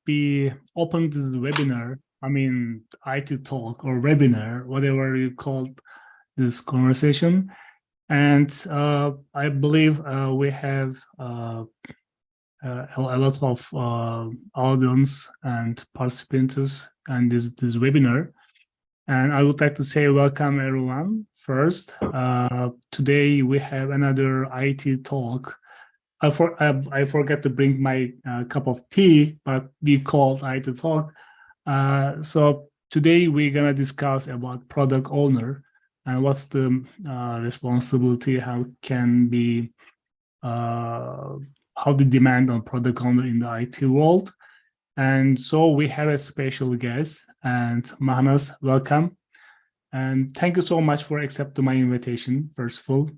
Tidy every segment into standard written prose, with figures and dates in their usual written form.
be open this webinar. I mean, IT talk or webinar, whatever you call this conversation. And I believe we have a lot of audience and participants and this webinar. And I would like to say welcome everyone. First, today we have another IT talk. I forgot to bring my cup of tea, but we called IT talk. So today we're gonna discuss about product owner and what's the responsibility, how can be how the demand on product owner in the IT world. And so we have a special guest, and Manas, welcome. And thank you so much for accepting my invitation, first of all.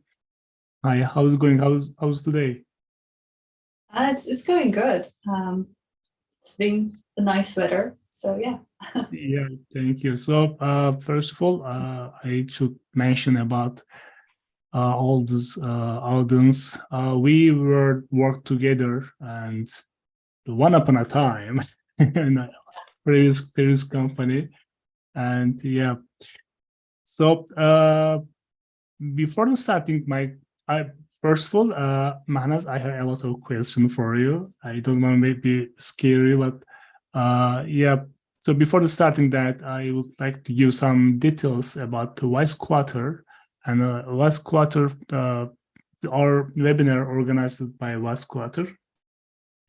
Hi, how's it going? How's today? It's going good. It's been a nice weather, so yeah. Yeah, thank you. So first of all, I should mention about all this audience. We were worked together, and one upon a time in a previous company, and yeah. So before starting first of all, Manas, I have a lot of questions for you. I don't want to maybe scare you, but yeah. So before starting that, I would like to give some details about the Wise Quarter. And Wise Quarter, our webinar organized by Wise Quarter.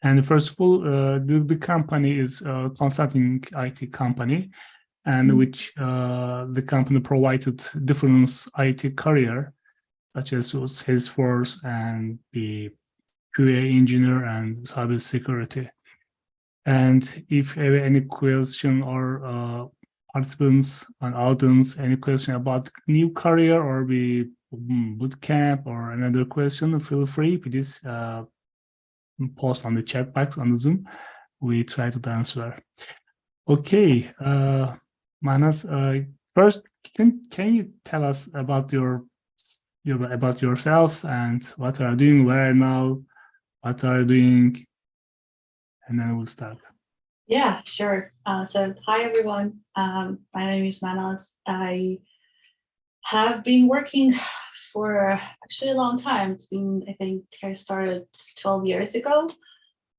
And first of all, the company is a consulting IT company, and which the company provided different IT career, such as Salesforce and the QA engineer and cybersecurity. And if you have any question or participants and audience, any question about new career or the bootcamp or another question, feel free, please post on the chat box on the Zoom. We try to answer. Okay, Manas, first, can you tell us about about yourself and what are you doing, where now, what are you doing, and then we'll start. Yeah, sure. So hi everyone. My name is Manas. I have been working for actually a long time. It's been, I think I started 12 years ago.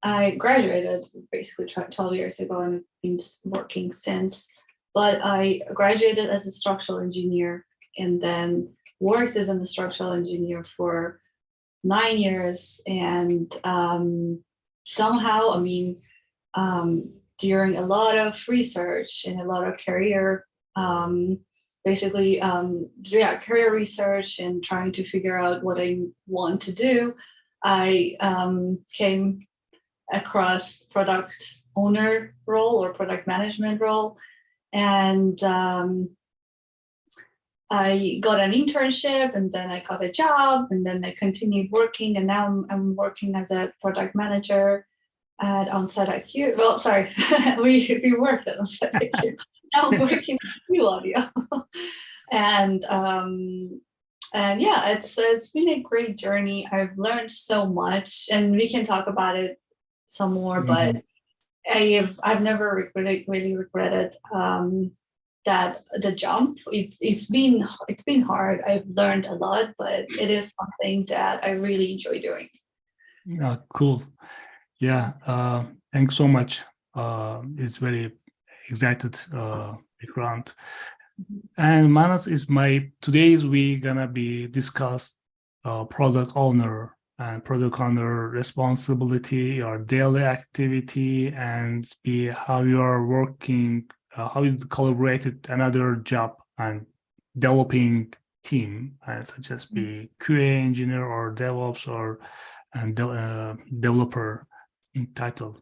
I graduated basically 12 years ago and I've been working since. But I graduated as a structural engineer and then worked as a structural engineer for 9 years. And somehow, I mean, during a lot of research and a lot of career, career research and trying to figure out what I want to do, I came across product owner role or product management role. And I got an internship and then I got a job and then I continued working and now I'm working as a product manager at Onsite IQ. Well, sorry, we worked at Onsite IQ. Now I'm working at Q Audio. and yeah, it's been a great journey. I've learned so much and we can talk about it some more, but I've never really regretted that the jump. It's been hard. I've learned a lot, but it is something that I really enjoy doing. Yeah, cool. Yeah, thanks so much. It's very excited background. And Manas is today we gonna be discuss product owner and product owner responsibility or daily activity and how you are working, how you collaborated another job and developing team, such as be QA engineer or DevOps or developer in title.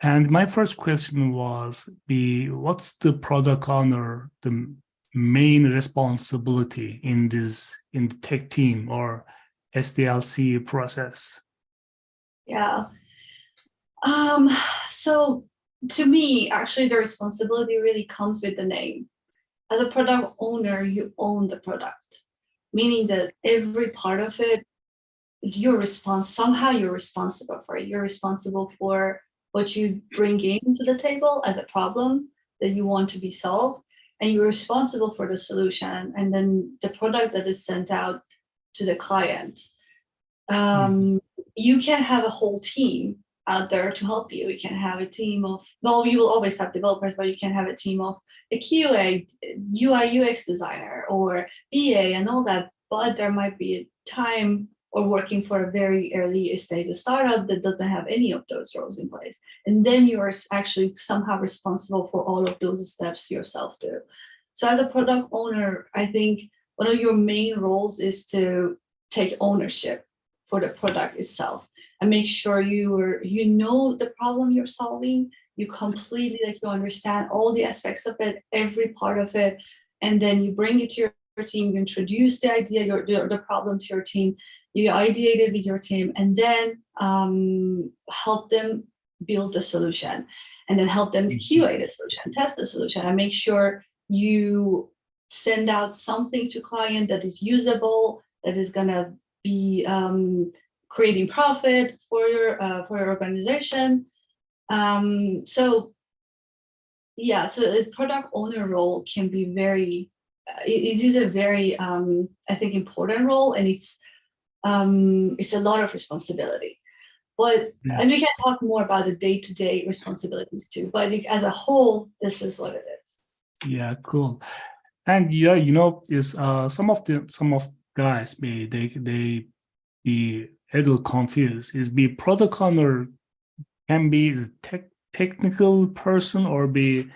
And my first question was what's the product owner, the main responsibility in the tech team or SDLC process? Yeah. So to me, actually, the responsibility really comes with the name. As a product owner, you own the product, meaning that every part of it, somehow you're responsible for it. You're responsible for what you bring into the table as a problem that you want to be solved, and you're responsible for the solution, and then the product that is sent out to the client. You can have a whole team out there to help you. You can have a team of, well, you will always have developers, but you can have a team of a QA, UI, UX designer, or BA and all that. But there might be a time or working for a very early stage of startup that doesn't have any of those roles in place. And then you are actually somehow responsible for all of those steps yourself too. So as a product owner, I think one of your main roles is to take ownership for the product itself and make sure you know the problem you're solving, you completely you understand all the aspects of it, every part of it, and then you bring it to your team, you introduce the idea, the problem to your team, you ideate it with your team, and then help them build the solution, and then help them QA the solution, test the solution, and make sure you send out something to client that is usable, that is gonna be creating profit for your organization. So the product owner role can be very, it is a very I think important role, and it's a lot of responsibility. But and we can talk more about the day-to-day responsibilities too. But as a whole, this is what it is. Yeah, cool. And yeah, you know, is some of guys they be a little confused. Is be product owner can be technical person or be,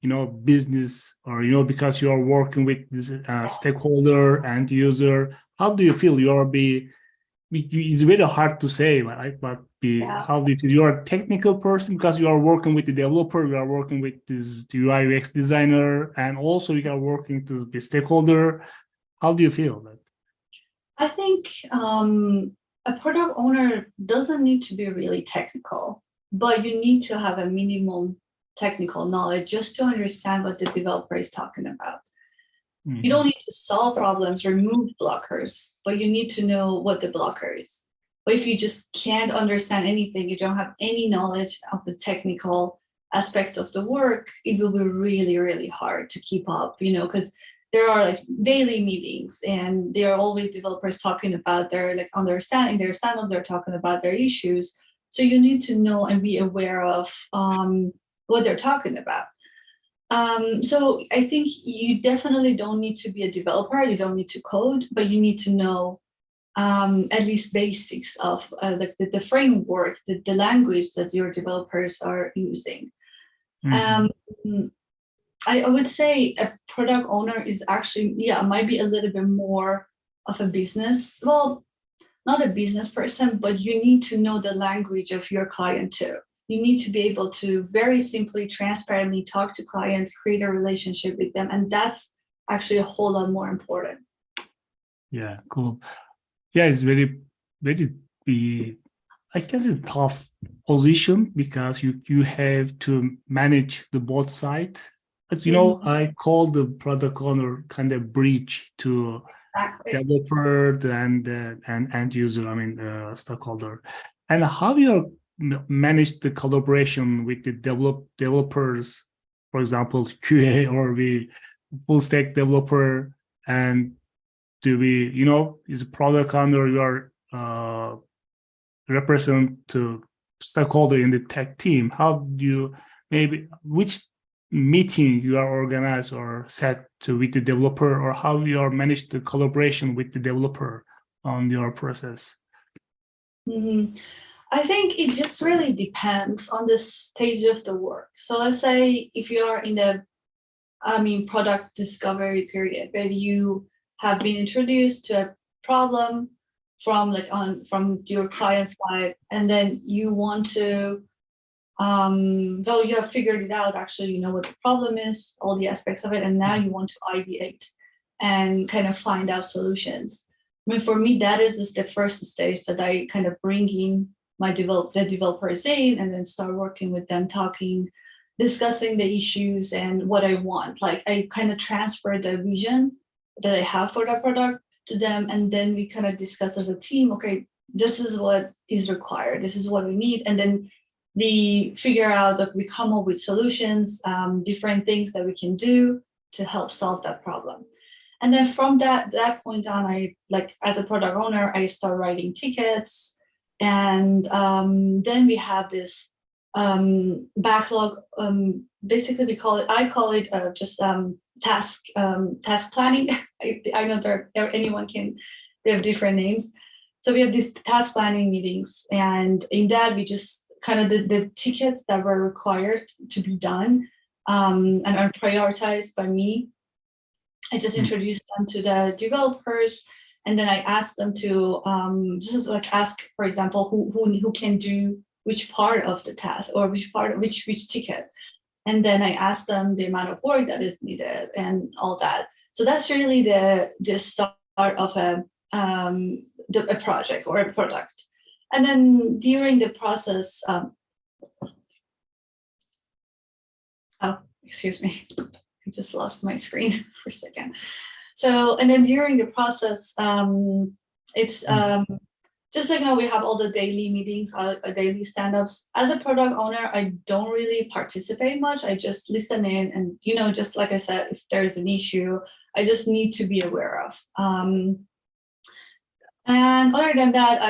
you know, business, or, you know, because you are working with this stakeholder and user. How do you feel? It's very hard to say, right? But how do you feel? You are a technical person because you are working with the developer, you are working with this UI UX designer, and also you are working to the stakeholder. How do you feel? I think a product owner doesn't need to be really technical, but you need to have a minimum technical knowledge just to understand what the developer is talking about. You don't need to solve problems, remove blockers, but you need to know what the blocker is. But if you just can't understand anything, you don't have any knowledge of the technical aspect of the work, it will be really, really hard to keep up, you know, because there are like daily meetings and there are always developers talking about their like understanding their standard, they're talking about their issues. So you need to know and be aware of what they're talking about. So I think you definitely don't need to be a developer, you don't need to code, but you need to know at least basics of like the framework, the language that your developers are using. I would say a product owner is actually, might be a little bit more of a business, well, not a business person, but you need to know the language of your client too. You need to be able to very simply, transparently talk to clients, create a relationship with them. And that's actually a whole lot more important. Yeah, cool. Yeah, it's very, I guess a tough position because you have to manage the both sides. But, you know, I call the product owner kind of bridge to developer and end user, I mean, stakeholder. And how you manage the collaboration with the developers, for example, QA or the full stack developer, and to be, you know, is a product owner, you are represent to stakeholder in the tech team. How do you, maybe which meeting you are organized or set to with the developer, or how you are manage the collaboration with the developer on your process? I think it just really depends on the stage of the work. So let's say if you are in the, product discovery period, where you have been introduced to a problem from your client side, and then you want to, you have figured it out, actually, you know what the problem is, all the aspects of it, and now you want to ideate and kind of find out solutions. I mean, for me, that is just the first stage that I kind of bring in the developers in, and then start working with them, talking, discussing the issues and what I want. Like I kind of transfer the vision that I have for the product to them, and then we kind of discuss as a team, okay, this is what is required, this is what we need, and then we figure out that we come up with solutions, different things that we can do to help solve that problem. And then from that point on, I like as a product owner, I start writing tickets, and then we have this backlog. Basically, I call it just task planning. I know anyone can, they have different names. So we have these task planning meetings, and in that we just kind of the tickets that were required to be done and are prioritized by me. I just introduced them to the developers, and then I asked them to just like ask, for example, who can do which part of the task or which ticket, and then I asked them the amount of work that is needed and all that. So that's really the start of a project or a product. And then during the process, oh, excuse me. I just lost my screen for a second. So, and then during the process, it's just like now we have all the daily meetings, daily stand-ups. As a product owner, I don't really participate much. I just listen in, and just like I said, if there's an issue, I just need to be aware of. And other than that,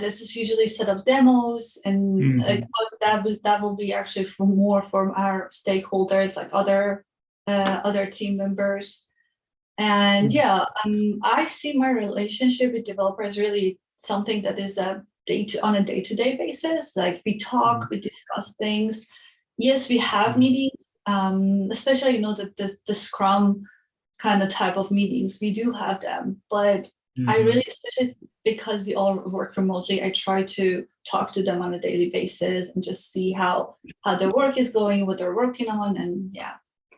this is usually set up demos, and that will be actually more from our stakeholders, like other team members. And I see my relationship with developers really something that is on a day-to-day basis. Like we talk, we discuss things. Yes, we have meetings, especially the Scrum kind of type of meetings. We do have them, but I really, especially because we all work remotely, I try to talk to them on a daily basis and just see how their work is going, what they're working on, and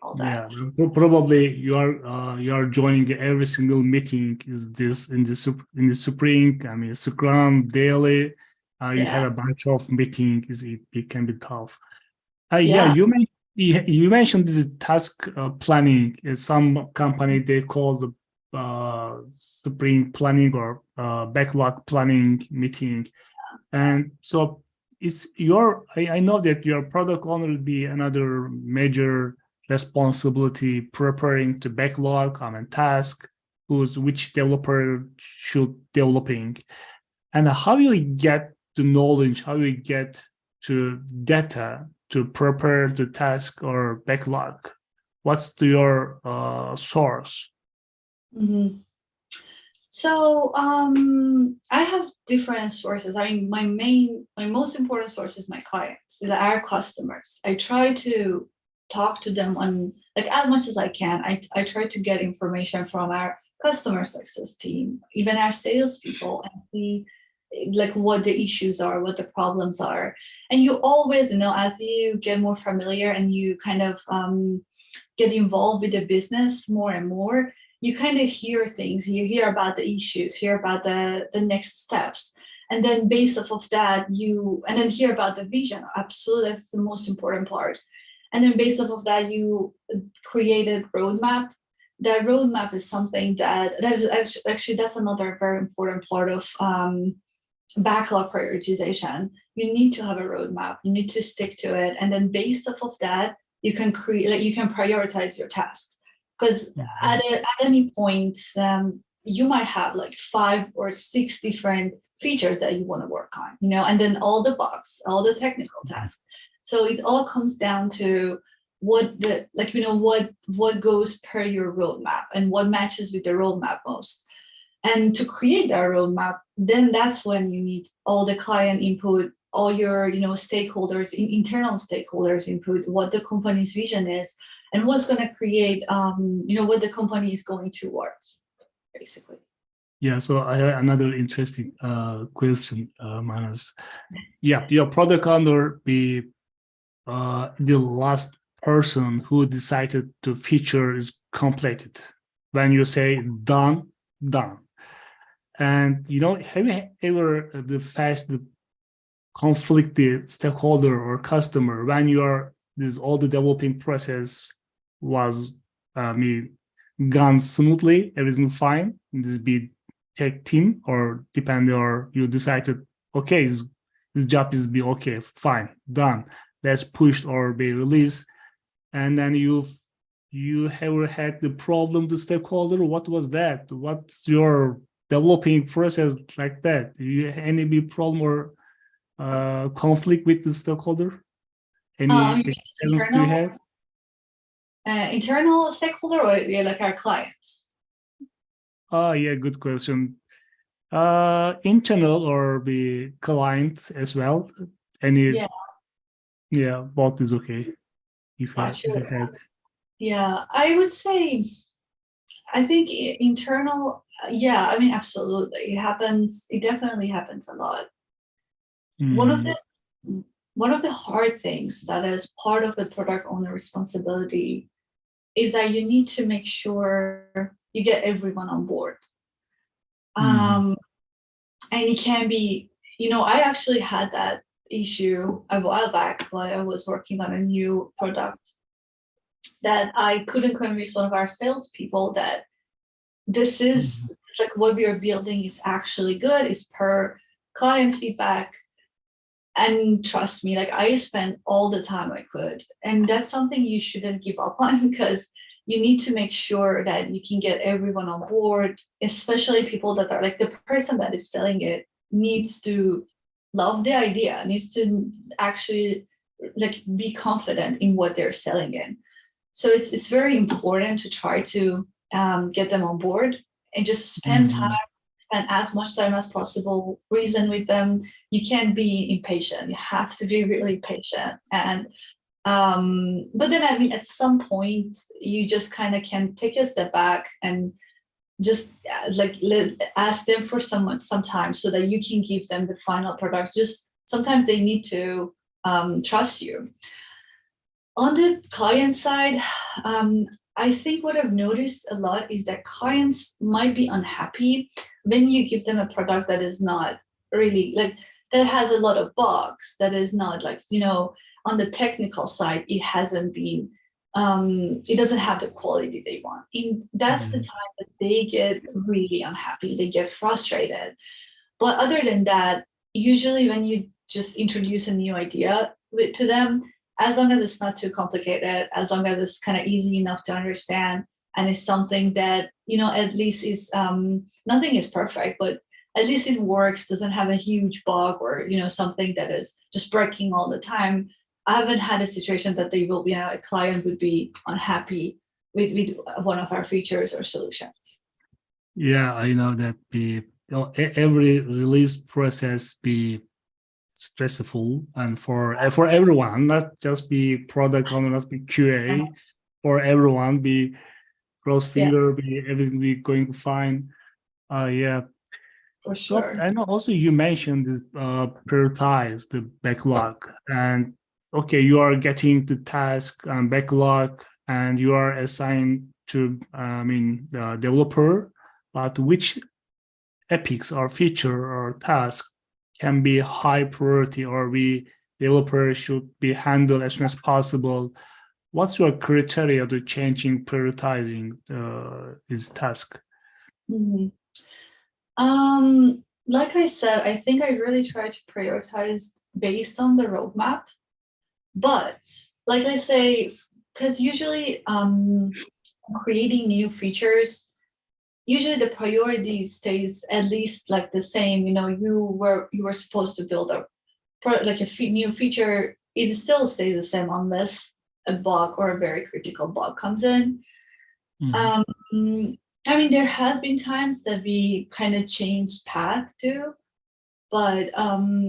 all that. Yeah, probably you are joining every single meeting. Is this in the spring? I mean, Scrum daily. You have a bunch of meetings. It can be tough. You mentioned this task planning. Some company they call the sprint planning or backlog planning meeting, and so it's I know that your product owner will be another major responsibility preparing the backlog and task which developer should developing, and how you get the knowledge, how you get to data to prepare the task or backlog. What's your source? Mm-hmm. So I have different sources. I mean, my most important source is my clients, our customers. I try to talk to them on as much as I can. I try to get information from our customer success team, even our salespeople, and see what the issues are, what the problems are. And you always, as you get more familiar and you kind of get involved with the business more and more, you kind of hear things, you hear about the issues, hear about the next steps. And then based off of that, and then hear about the vision. Absolutely, that's the most important part. And then based off of that, you created roadmap. That roadmap is something that is actually, that's another very important part of backlog prioritization. You need to have a roadmap. You need to stick to it. And then based off of that, you can you can prioritize your tasks. Because at any point, you might have 5 or 6 different features that you want to work on, and then all the bugs, all the technical tasks. So it all comes down to what what goes per your roadmap and what matches with the roadmap most. And to create that roadmap, then that's when you need all the client input, all your stakeholders, internal stakeholders input, what the company's vision is, and what's going to create what the company is going towards, basically. Yeah, so I have another interesting question, Manas. Yeah, your product owner be the last person who decided the feature is completed. When you say done. And have you ever faced the conflicted stakeholder or customer when all the developing process was gone smoothly, everything fine, this be tech team or depending, or you decided, okay, this job is be okay, fine, done. Let's push or be released. And then you ever had the problem the stakeholder? What was that? What's your developing process like that? Do you any big problem or conflict with the stakeholder? Any You mean experience do you have? internal stakeholder or yeah, like our clients? Oh yeah, good question. Internal or the client as well. Any Yeah, both is okay. If gotcha. you had. Yeah, I would say I think internal. Yeah, I mean, absolutely, it happens. It definitely happens a lot. One of Mm, the one of the hard things that is part of the product owner responsibility is that you need to make sure you get everyone on board. mm, And it can be, I actually had that issue a while back while I was working on a new product that I couldn't convince one of our salespeople that this is mm, like what we are building is actually good, is per client feedback. And trust me, like I spent all the time I could. And that's something you shouldn't give up on because you need to make sure that you can get everyone on board, especially people that are like the person that is selling it needs to love the idea, needs to actually like be confident in what they're selling in. So it's very important to try to get them on board and just spend time, mm, spend as much time as possible, reason with them. You can't be impatient. You have to be really patient. And but then I mean, at some point, you just kind of can take a step back and just ask them for some time so that you can give them the final product. Just sometimes they need to trust you. On the client side, I think what I've noticed a lot is that clients might be unhappy when you give them a product that is not really like that has a lot of bugs, that is not like, on the technical side, it hasn't been, it doesn't have the quality they want. And that's the mm, time that they get really unhappy, they get frustrated. But other than that, usually when you just introduce a new idea to them, as long as it's not too complicated, as long as it's kind of easy enough to understand, and it's something that, at least is nothing is perfect, but at least it works, doesn't have a huge bug or, something that is just breaking all the time. I haven't had a situation that they will be, a client would be unhappy with one of our features or solutions. yeah, I know that every release process be stressful and for everyone, not just be product owner, not be Uh, QA, for everyone be cross yeah, finger, be everything be going fine. Yeah. for So sure. I know also you mentioned prioritize the backlog and okay, you are getting the task and backlog and you are assigned to the developer, but which epics or feature or task can be high priority or we developer should be handled as soon as possible. What's your criteria to changing prioritizing this task? Mhm. Like I said, I think I really try to prioritize based on the roadmap. But like I say, because usually creating new features, usually the priority stays at least like the same. You were supposed to build like a new feature, it still stays the same unless a bug or a very critical bug comes in. Mhm. Um, I mean, there has been times that we kind of changed path too, but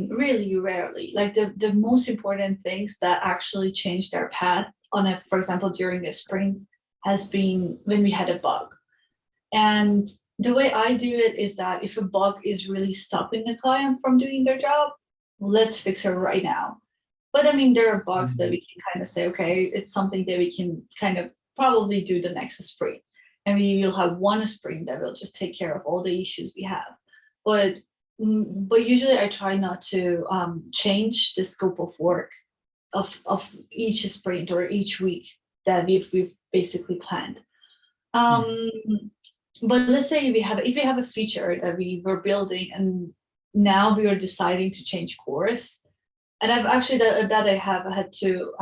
really rarely. Like the most important things that actually changed our path for example, during a sprint has been when we had a bug. And the way I do it is that if a bug is really stopping the client from doing their job, let's fix it right now. But I mean, there are bugs that we can kind of say, okay, it's something that we can kind of probably do the next sprint. And we will have one sprint that will just take care of all the issues we have. But but usually I try not to change the scope of work of each sprint or each week that we've basically planned. Mhm. Um, but let's say if we have a feature that we were building and now we are deciding to change course, and I've actually that I have had to.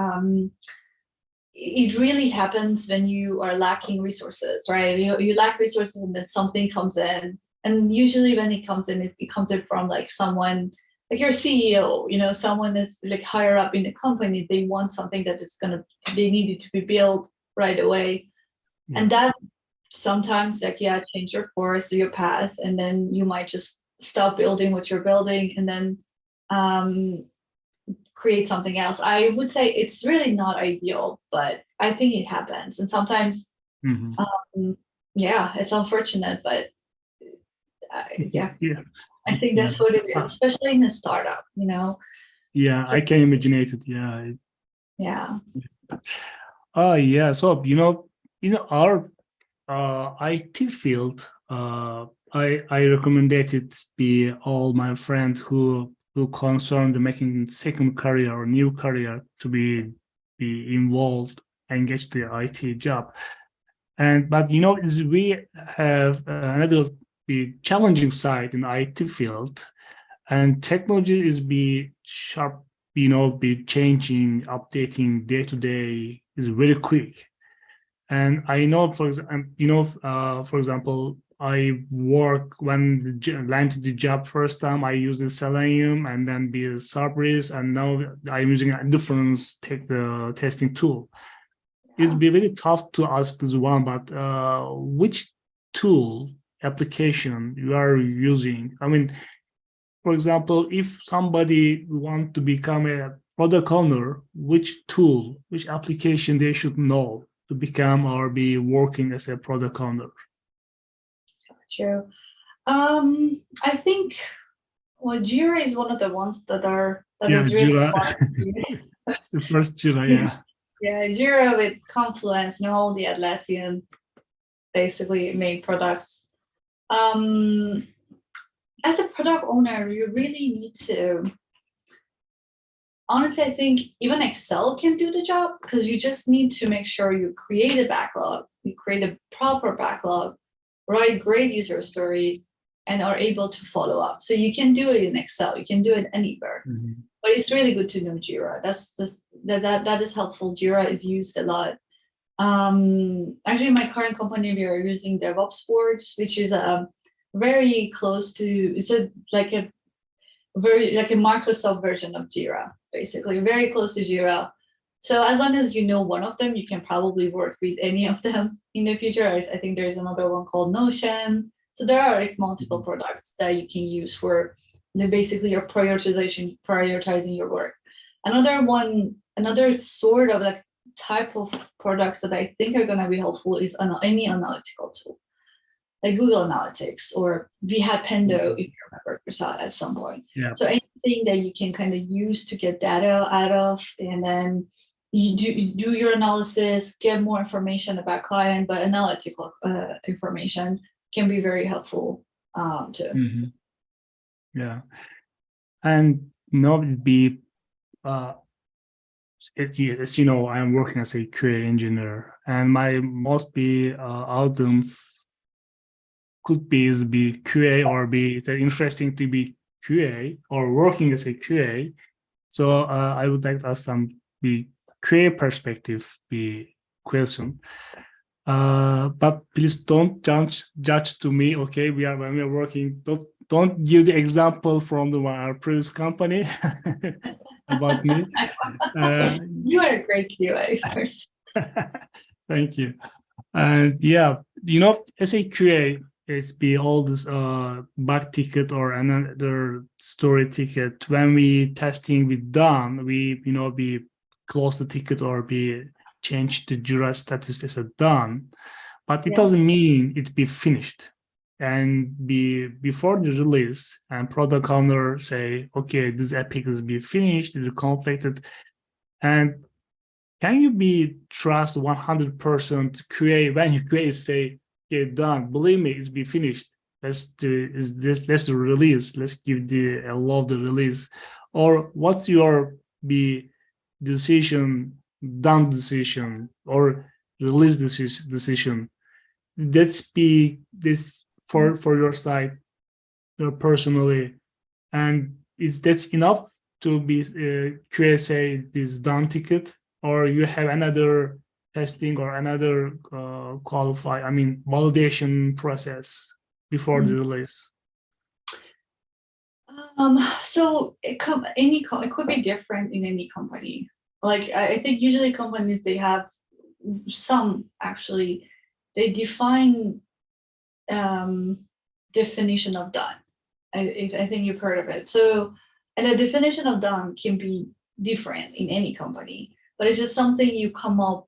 It really happens when you are lacking resources, right? You lack resources, and then something comes in, and usually when it comes in, it comes in from like someone like your CEO, someone is like higher up in the company. They want something that is they need it to be built right away, and that sometimes change your course, your path, and then you might just stop building what you're building, and then create something else. I would say it's really not ideal, but I think it happens. And sometimes, it's unfortunate, but I think that's what it is, especially in a startup, Yeah, I can imagine it. Yeah. Oh, yeah. So, in our IT field, I recommended be all my friends who concerned making second career or new career to be involved, engage the IT job. But is we have another challenging side in IT field, and technology is be sharp, be changing, updating day to day is very quick. And I know, for example, I work when landed the job first time. I used the Selenium and then be a Cerberus, and now I'm using a different testing tool. It'd be very tough to ask this one, but which tool application you are using? I mean, for example, if somebody want to become a product owner, which tool, which application they should know to become or be working as a product owner? True. I think Jira is one of the ones that is really Jira. The first Jira, yeah. Yeah, Jira with Confluence and all the Atlassian basically made products. As a product owner, you really need to. Honestly, I think even Excel can do the job, because you just need to make sure you create a backlog, you create a proper backlog, write great user stories, and are able to follow up. So you can do it in Excel, you can do it anywhere. But it's really good to know Jira. That is helpful. Jira is used a lot. Actually, in my current company, we are using DevOps boards, which is very close to. It's like a Microsoft version of Jira, basically very close to Jira. So as long as you know one of them, you can probably work with any of them in the future. I think there's another one called Notion. So there are like multiple products that you can use for basically your prioritizing your work. Another sort of like type of products that I think are going to be helpful is any analytical tool, like Google Analytics, or we had Pendo, if you remember, at some point. Yeah. So anything that you can kind of use to get data out of, and then you do your analysis, get more information about client, but analytical information can be very helpful too. Yeah. And it'd be as you know, I'm working as a QA engineer, and my most audience could be QA, or be interesting to be QA or working as a QA. So I would like to ask some QA perspective question. But please don't judge to me. Okay, when we are working. Don't give the example from our previous company about me. You are a great QA person. Thank you. And as a QA, it's all this bug ticket or another story ticket. When we testing done, we close the ticket or change the Jira status as a done, but it doesn't mean it be finished. And before the release, and product owner say, okay, this epic is finished, it is completed, and can you trust 100% QA when your QA say, okay, done? Believe me, it's finished. Let's the release. Let's give the love the release. Or what's your decision, done decision, or release decision? That's this for your side, personally, and that's enough to be QSA this done ticket, or you have another testing or another validation process before the release? So it could be different in any company. Like I think usually companies, they have some, actually they define definition of done. I think you've heard of it. So, and the definition of done can be different in any company, but it's just something you come up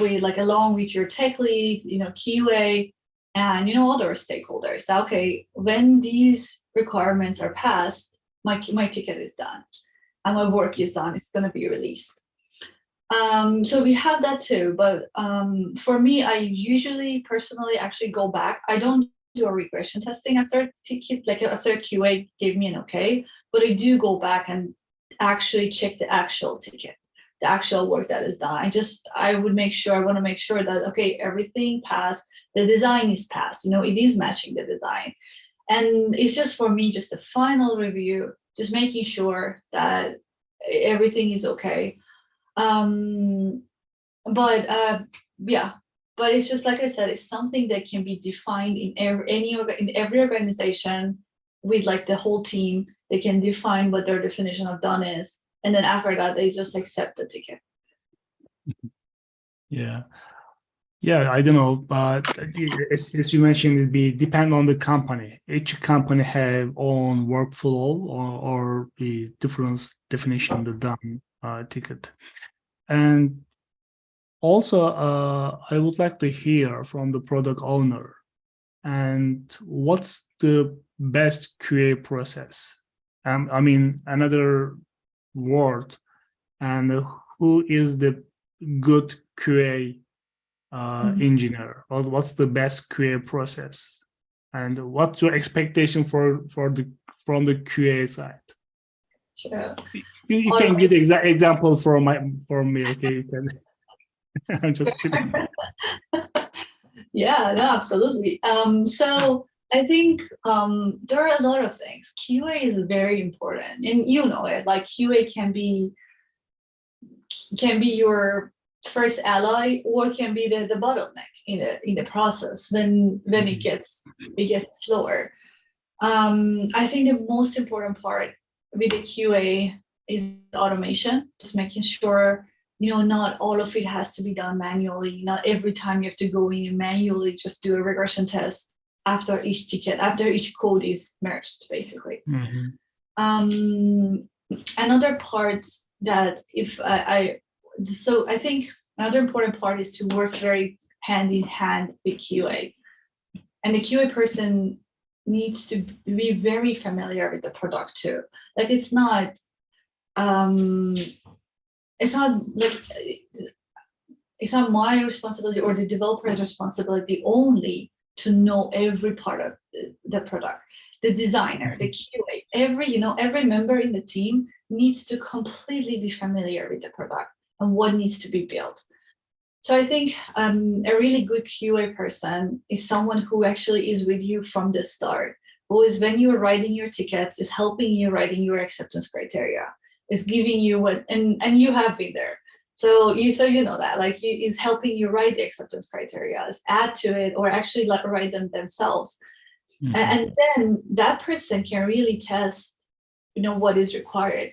with, like along with your tech lead, QA, and other stakeholders. That, okay, when these requirements are passed, my ticket is done and my work is done. It's going to be released. So we have that too, but for me, I usually personally actually go back. I don't do a regression testing after ticket, like after QA gave me an okay, but I do go back and actually check the actual ticket, the actual work that is done. I want to make sure that, okay, everything passed, the design is passed, it is matching the design. And it's just, for me, just a final review, just making sure that everything is okay. But it's just, like I said, it's something that can be defined in every organization with like the whole team. They can define what their definition of done is, and then after that they just accept the ticket. Yeah, I don't know, but as you mentioned, it depend on the company. Each company have own workflow or the different definition of the done ticket. And also, I would like to hear from the product owner, and what's the best QA process? Another word, and who is the good QA engineer, or what's the best QA process, and what's your expectation from the QA side? Sure. You can give the exact example from me, okay? You can. I'm just kidding. Yeah, no, absolutely. So I think there are a lot of things. QA is very important, and you know it. Like QA can be your first ally, or can be the bottleneck in the process when it gets slower. I think the most important part with the QA is automation, just making sure not all of it has to be done manually. Not every time you have to go in and manually just do a regression test after each ticket, after each code is merged, basically. Another part that I think another important part is to work very hand in hand with QA. And the QA person needs to be very familiar with the product too. Like it's not my responsibility or the developer's responsibility only to know every part of the product. The designer, the QA, every member in the team needs to completely be familiar with the product and what needs to be built. So I think a really good QA person is someone who actually is with you from the start, who is, when you're writing your tickets, is helping you writing your acceptance criteria, is giving you and you have been there. So you know that, like, is helping you write the acceptance criteria, is add to it, or actually write them themselves. And then that person can really test, what is required.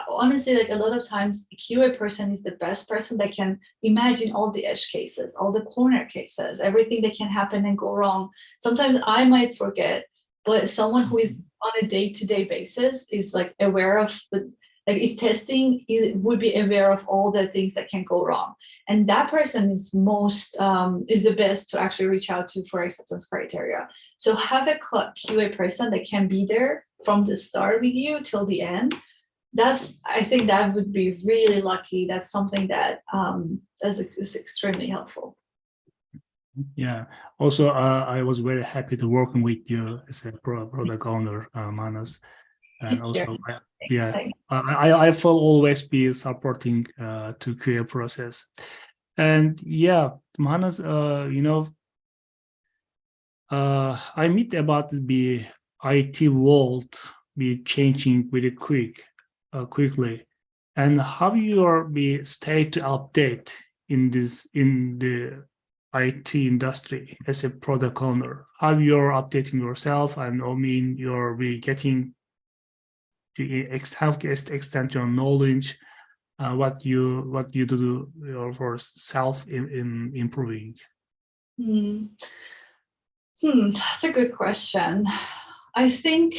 Honestly, like a lot of times, a QA person is the best person that can imagine all the edge cases, all the corner cases, everything that can happen and go wrong. Sometimes I might forget, but someone who is on a day-to-day basis is like aware of, is testing, would be aware of all the things that can go wrong. And that person is the best to actually reach out to for acceptance criteria. So have a QA person that can be there from the start with you till the end. I think that would be really lucky. That's something that is extremely helpful. Yeah. Also, I was very happy to working with you as a product owner, Manas. And also, I will always be supporting to QA process. And yeah, Manas, I meet about the IT world be changing very quick. quickly, and how you be stay to update in the IT industry as a product owner? How you're updating yourself, and I mean you're be getting to extend your knowledge, what you do for self in improving. That's a good question. I think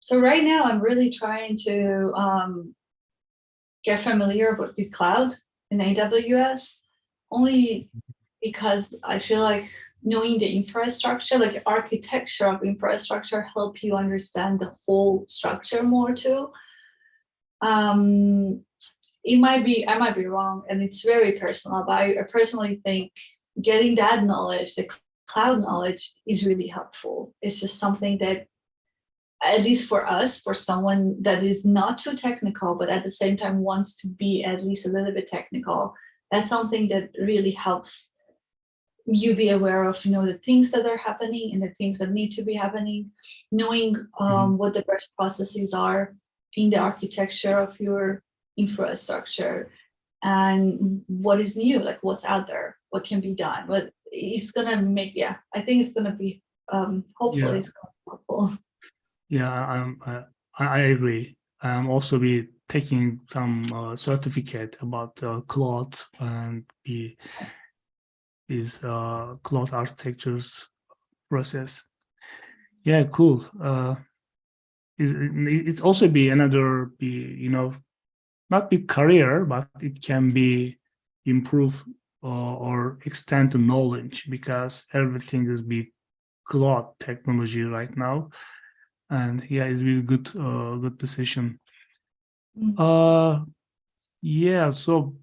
so right now I'm really trying to get familiar with cloud in AWS, only because I feel like knowing the infrastructure, like architecture of infrastructure, help you understand the whole structure more too. It might be, I might be wrong, and it's very personal, but I personally think getting that knowledge, the cloud knowledge, is really helpful. It's just something that, at least for us, for someone that is not too technical, but at the same time wants to be at least a little bit technical, that's something that really helps you be aware of, the things that are happening and the things that need to be happening, knowing what the best processes are in the architecture of your infrastructure, and what is new, like what's out there, what can be done. But it's gonna make, I think it's gonna be hopefully it's gonna be helpful. Yeah, I agree. I'm also be taking some certificate about cloud and is cloud architectures process. Yeah, cool. It's also be another not be career, but it can be improve or extend the knowledge, because everything is be cloud technology right now. And it's really good decision. Yeah, so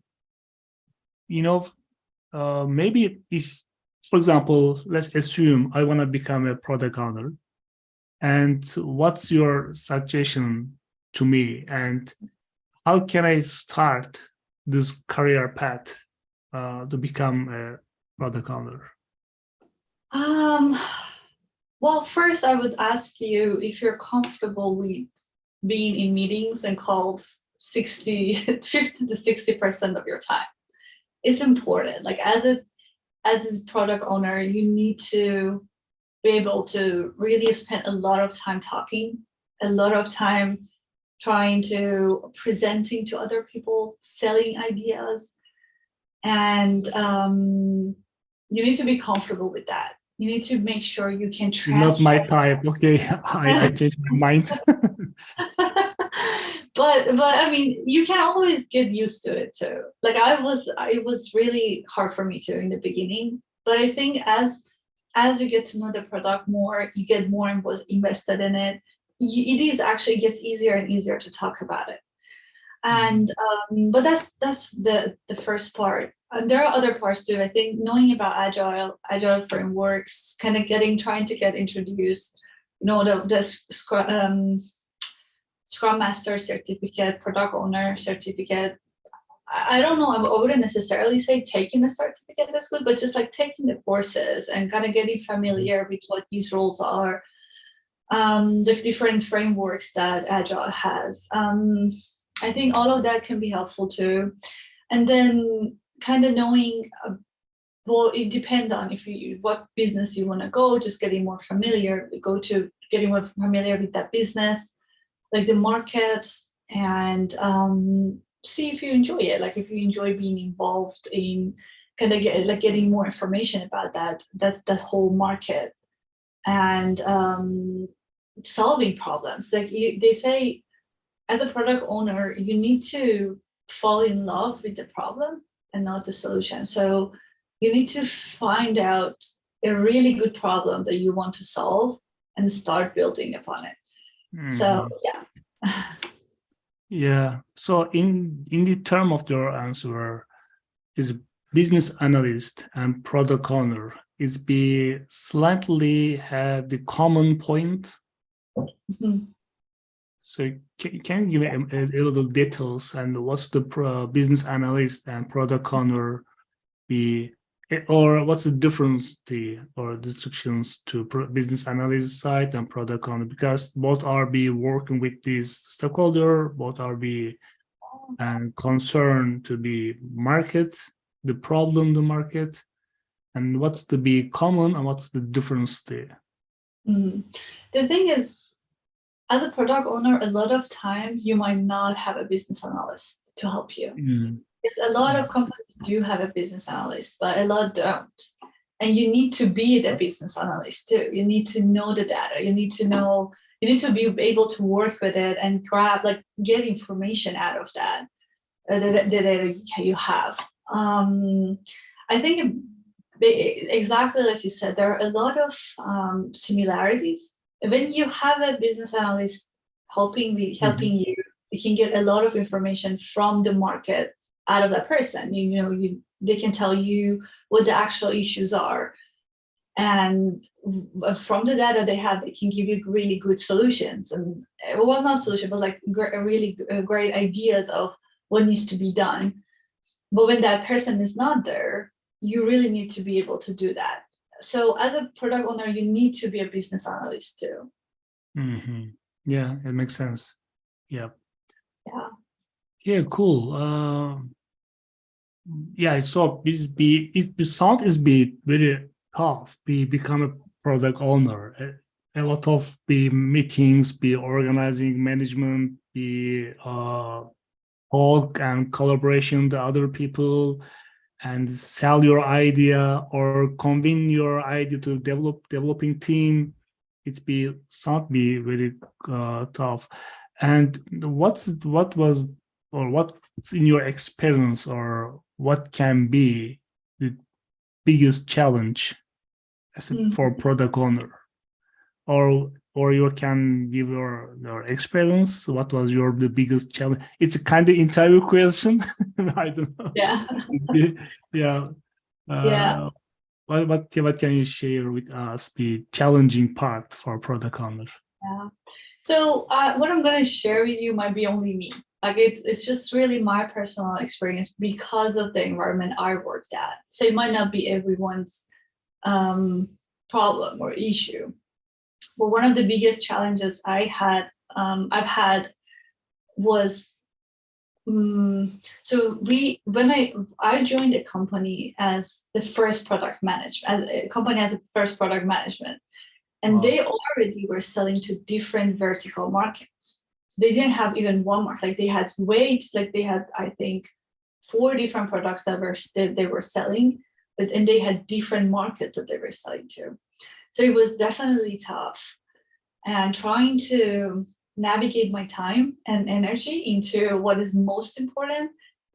maybe if, for example, let's assume I want to become a product owner, and what's your suggestion to me, and how can I start this career path to become a product owner? Well, first I would ask you if you're comfortable with being in meetings and calls 50 to 60% of your time. It's important. Like as a product owner, you need to be able to really spend a lot of time talking, a lot of time trying to presenting to other people, selling ideas, and you need to be comfortable with that. You need to make sure you can It's not my type. Okay, I changed my mind. but I mean, you can always get used to it too. Like it was really hard for me too in the beginning. But I think as you get to know the product more, you get more invested in it. It gets easier and easier to talk about it. And but that's the first part. There are other parts too. I think knowing about agile frameworks, kind of trying to get introduced, the Scrum Master certificate, product owner certificate. I don't know, I wouldn't necessarily say taking a certificate is good, but just like taking the courses and kind of getting familiar with what these roles are, the different frameworks that Agile has. I think all of that can be helpful too. And then kind of knowing, well, it depends on what business you want to go, just getting more familiar, getting more familiar with that business, like the market, and see if you enjoy it. Like if you enjoy being involved in kind of getting more information about that's the whole market, and solving problems. Like they say, as a product owner, you need to fall in love with the problem and not the solution. So you need to find out a really good problem that you want to solve and start building upon it. So yeah. Yeah. So in the term of your answer, is business analyst and product owner is be slightly have the common point. Mm-hmm. So can you give a little details, and what's the business analyst and product owner be or what's the difference or distinctions to business analyst side and product owner? Because both are be working with these stakeholder, both are be and concerned to be market, the problem, the market, and what's the be common and what's the difference there? The thing is, as a product owner, a lot of times you might not have a business analyst to help you. Because a lot of companies do have a business analyst, but a lot don't. And you need to be the business analyst too. You need to know the data. You need to be able to work with it and get information out of that, the data you have. I think exactly like you said, there are a lot of similarities. When you have a business analyst helping you, you can get a lot of information from the market out of that person. They can tell you what the actual issues are, and from the data they have, they can give you really good solutions, and well, not solution, but like really great ideas of what needs to be done. But when that person is not there, you really need to be able to do that. So as a product owner, you need to be a business analyst too. Yeah, it makes sense. Yeah. Cool. Yeah, so the sound is very tough. Become a product owner. A lot of meetings, organizing management, talk and collaboration with other people, and sell your idea or convene your idea to developing team. It sound very tough. And what's in your experience, or what can be the biggest challenge for product owner, or you can give your experience. What was the biggest challenge? It's a kind of interview question. I don't know. Yeah. What can you share with us the challenging part for product owner? Yeah. So what I'm going to share with you might be only me. Like it's just really my personal experience because of the environment I worked at. So it might not be everyone's problem or issue. But one of the biggest challenges I've had was so when I joined a company as the first product management, and they already were selling to different vertical markets. They didn't have even one market. Like they had I think 4 different products that they were selling, and they had different markets that they were selling to. So it was definitely tough, and trying to navigate my time and energy into what is most important,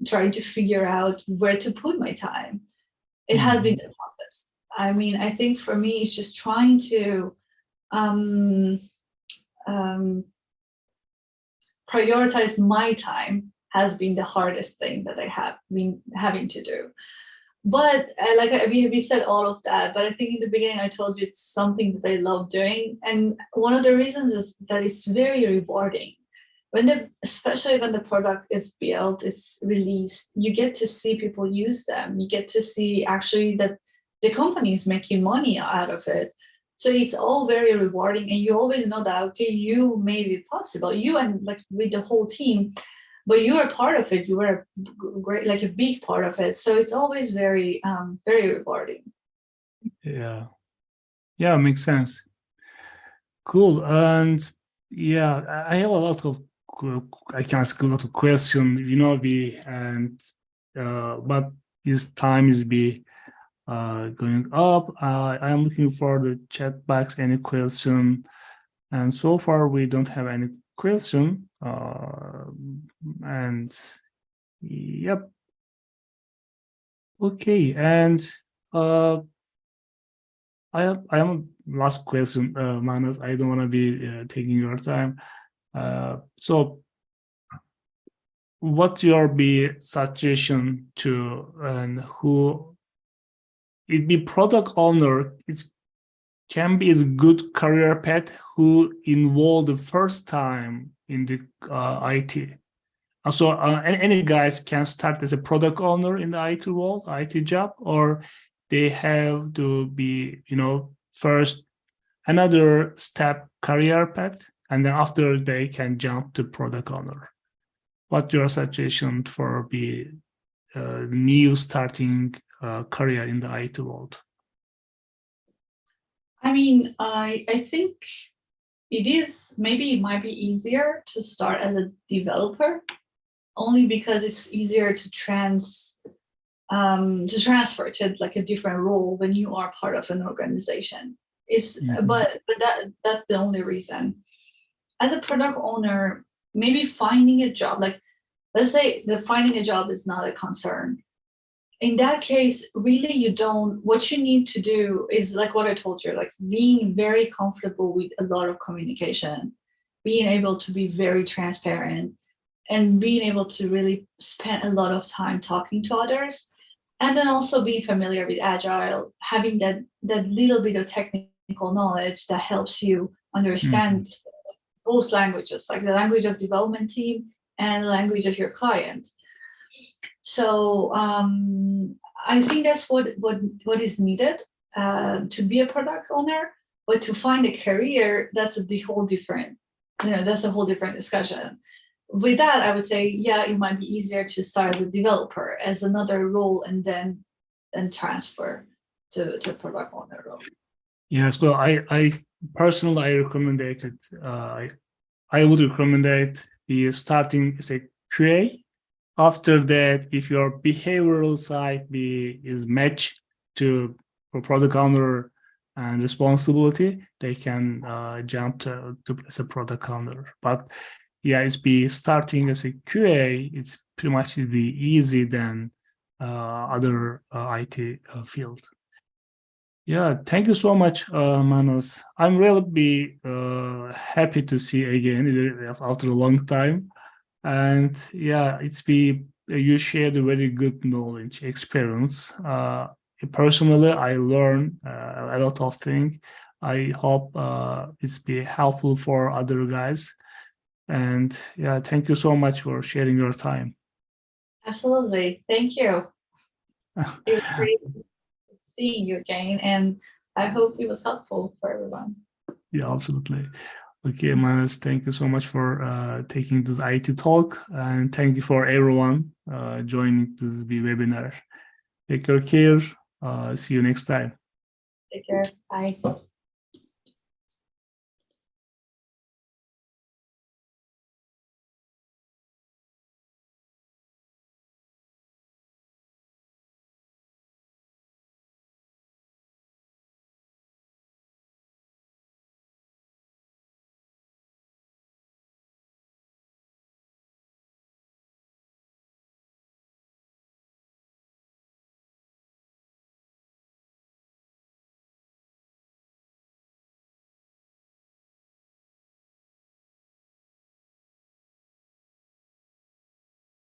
trying to figure out where to put my time. It has been the toughest. I mean, I think for me, it's just trying to prioritize my time has been the hardest thing that I have been having to do. But we said all of that, but I think in the beginning I told you it's something that I love doing. And one of the reasons is that it's very rewarding. Especially when the product is built, is released, you get to see people use them. You get to see actually that the company is making money out of it. So it's all very rewarding, and you always know that, okay, you made it possible, you and with the whole team, but you were part of it. You were a big part of it. So it's always very, very rewarding. Yeah, makes sense. Cool. And yeah, I have a lot of, I can ask a lot of questions, but this time is going up. I am looking for the chat box, any question, and so far we don't have any question. And yep. Okay, and I am last question, Manas. I don't want to be taking your time. So, what's your suggestion to and who it be product owner? It can be a good career path who involved the first time in the IT. So any guys can start as a product owner in the IT world, IT job, or they have to be, first another step career path, and then after they can jump to product owner. What your suggestion for the new starting career in the IT world? I mean, I think it might be easier to start as a developer, only because it's easier to transfer to like a different role when you are part of an organization. But that's the only reason. As a product owner, maybe finding a job, like let's say that finding a job is not a concern. In that case, really what you need to do is like what I told you, like being very comfortable with a lot of communication, being able to be very transparent, and being able to really spend a lot of time talking to others. And then also being familiar with Agile, having that little bit of technical knowledge that helps you understand both languages, like the language of development team and the language of your client. So I think that's what is needed to be a product owner. But to find a career, that's a whole different discussion. With that, I would say, yeah, it might be easier to start as a developer, as another role, and then transfer to product owner role. Yes, well, I personally recommend it. I would recommend that the starting as a QA. After that, if your behavioral side is matched to product owner and responsibility, they can jump to as a product owner. But yeah, it's starting as a QA. It's pretty much easy than other IT field. Yeah, thank you so much, Manas. I'm really happy to see you again after a long time. And yeah, you shared a very good knowledge, experience. Personally, I learned a lot of things. I hope it's be helpful for other guys. And yeah, thank you so much for sharing your time. Absolutely. Thank you. It was great seeing you again, and I hope it was helpful for everyone. Yeah, absolutely. Okay, Manas, thank you so much for taking this IT talk, and thank you for everyone joining this webinar. Take care. See you next time. Take care. Bye.